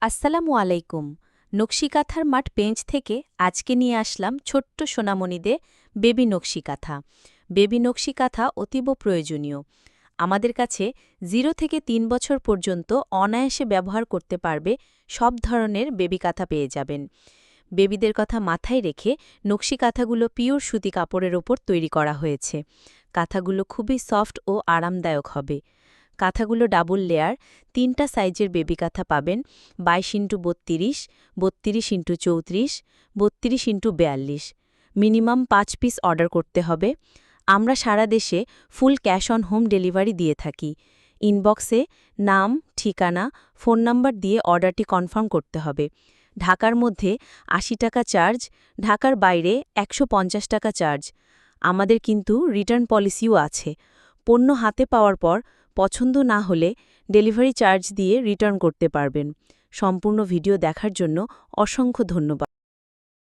আসসালামু আলাইকুম। নকশিকাঁথার মাঠ পেঞ্চ থেকে আজকে নিয়ে আসলাম ছোট্ট সোনামণিদের বেবি নকশিকাঁথা। বেবি নকশিকাঁথা অতীব প্রয়োজনীয়। আমাদের কাছে 0 থেকে 3 বছর পর্যন্ত অনায়াসে ব্যবহার করতে পারবে সব ধরনের বেবি কাঁথা পেয়ে যাবেন। বেবিদের কথা মাথায় রেখে নকশিকাঁথাগুলো পিওর সুতি কাপড়ের ওপর তৈরি করা হয়েছে। কাঁথাগুলো খুবই সফট ও আরামদায়ক হবে। কাঁথাগুলো ডাবল লেয়ার, 3টা সাইজের বেবি কাঁথা পাবেন 22x32, 32x34, 32x42। Minimum 5 piece order করতে হবে। আমরা সারা দেশে full cash on home delivery দিয়ে থাকি। ইনবক্সে নাম, ঠিকানা, ফোন নাম্বার দিয়ে অর্ডারটি কনফার্ম করতে হবে। ঢাকার মধ্যে ৮০ টাকা চার্জ, ঢাকার বাইরে ১৫০ টাকা চার্জ। আমাদের কিন্তু রিটার্ন পলিসিও আছে। পণ্য হাতে পাওয়ার পর পছন্দ না হলে ডেলিভারি চার্জ দিয়ে রিটার্ন করতে পারবেন। সম্পূর্ণ ভিডিও দেখার জন্য অসংখ্য ধন্যবাদ।